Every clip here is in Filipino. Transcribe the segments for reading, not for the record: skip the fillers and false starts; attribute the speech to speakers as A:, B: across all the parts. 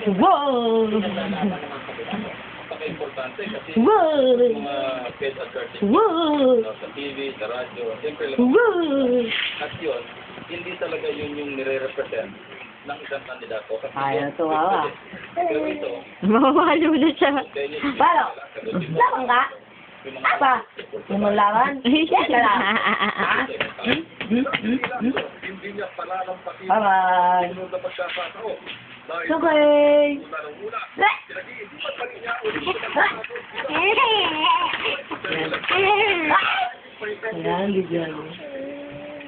A: Wow!
B: Importante kasi
A: Wow!
B: mga pet advertising
A: Wow!
B: sa TV, sa radyo, siyempre lang.
A: Wow!
B: At yun, hindi talaga yun yung nire-represent ng isang kandidato. Kasi
A: Ay,
B: yun,
A: natuwa.
B: pero ito,
A: Mawawalo na siya.
C: Paano? Laban ka?
B: yung mga
C: Apa? Yung malaman? Yan ka lang. Ha?
B: hindi niya palalampasin
C: Bye-bye.
B: yung pagkakatao. Dahil
C: Okay.
B: mula ng una, hindi pa pali niya
C: Ayan, bigyan.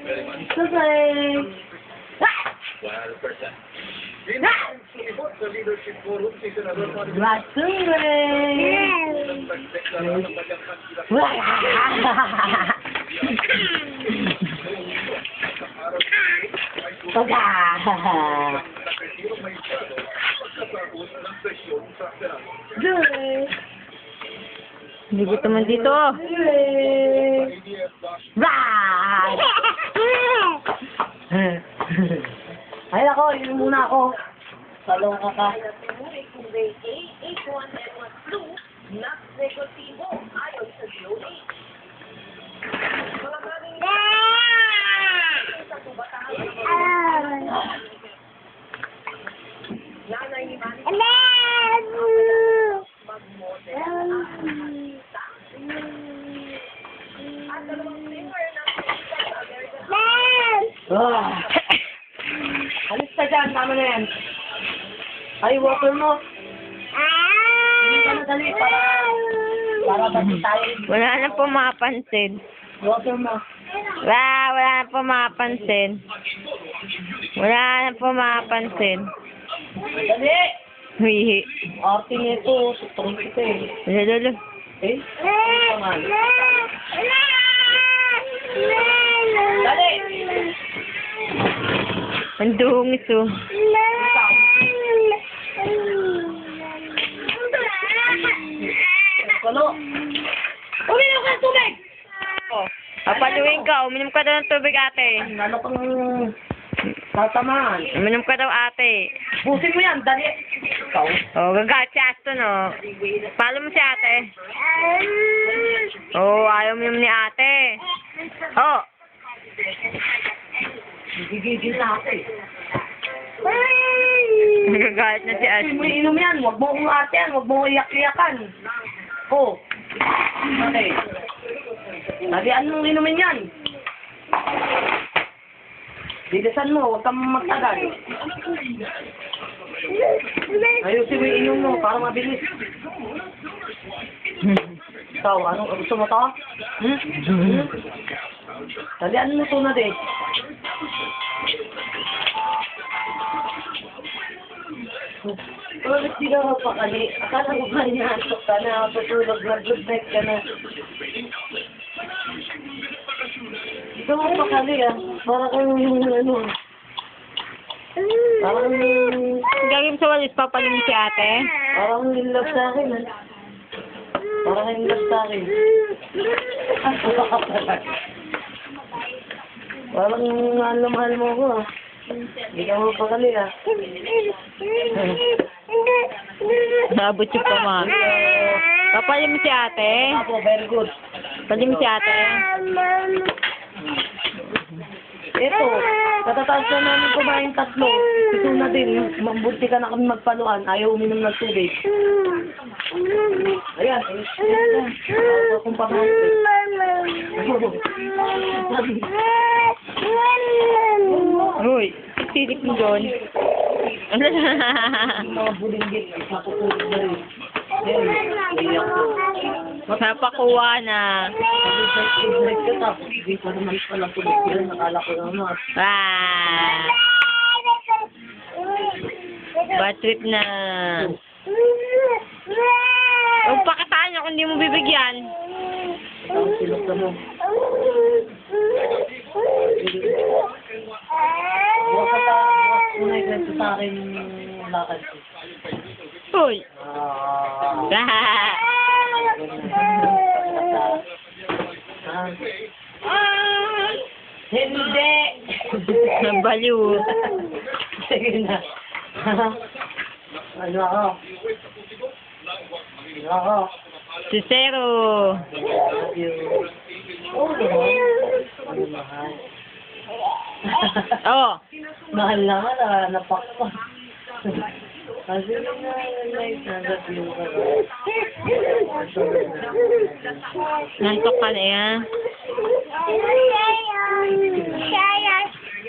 B: very much.
C: Okay.
B: 100%. Hindi sumibot sa leadership forum si Senador Manny
C: Basure.
B: nagdeklara ng kanyang kandidato.
C: Toga.
B: Nakatiro may estado pagkataon ng presyon sa Senado.
C: Good.
A: Hindi gusto man dito.
C: Good. Right. Ay, ako, yun muna ako. Salong ka ka. Ah. Alis ka dyan, tama na yan. Ay, water mo. Hindi ka na dali para bati tayo.
A: Wala na po mapansin.
C: Water mo.
A: Wala na po mapansin. Wala na po mapansin.
C: Dali!
A: Hihi.
C: Arte nito, suturin kita eh.
A: Lalo.
C: Eh? Pangal. Dali!
A: Ang dungis oh.
C: Kalo! Uminom ka ng tubig!
A: Oh. Papaluin ka. Uminom ka daw ng tubig ate.
C: Lalo kang tatamaan.
A: Uminom ka daw ate.
C: Busin mo yan, dali! Ikaw?
A: Oh, gagat si Aston oh. Follow mo si ate. Oh, ayaw mo ni ate. Oh.
C: Gigigil na ako eh.
A: Nagagalit na si
C: Hindi mo
A: Aston.
C: inom yan, huwag mo kong ate yan, huwag mo kong iyak-iyakan. Oh. Okay. Dalian mong inumin yan. Bilisan mo, huwag kang magtagal. Ayusin mo yung inom mo para mabilis. Ikaw, anong gusto mo to? Dalian mo ito na din. Bakit di ka mapakali? Akala ko ba niyatok ka na, tutulog na, good night ka na. Di ka mapakali ah. Para kang ano. Parang,
A: Gagawin sa walis, papalim si ate.
C: parang in love sa akin ah. Parang in love sa akin. Parang mahal mo ako ah. Hindi ka mapakali ah.
A: Nabot yung pama. Papalim si ate.
C: Ako, very good.
A: Palim si ate.
C: Ito, katatapos na namin kumain tatlo. Ito na din, mabuti ka na kami magpaluan. Ayaw uminom ng tubig. Ayan, kung pamahal.
A: Uy, silip mo doon.
C: Mga bulinggit, matutulog na rin. Ayan, iyak ko.
A: Napakuha na.
C: Good ka tapos, hindi pa naman pala tulog yan. Nakala ko naman.
A: Ah. Bad trip na. Huwag pakataan niya kung hindi mo bibigyan.
C: Ang silog ka mo. Huwag ka ta, muna ikwento sa akin yung lakad ko.
A: Uy.
C: Ah. Hindi!
A: Nabaliw.
C: Sige na. Ano ako? Ano ako?
A: Si Zero.
C: Love you. Oh, mahal. Ano, mahal?
A: Oh.
C: Mahal naman, napakpan. Kasi na, like, love you ka.
A: Nantok ka na yan.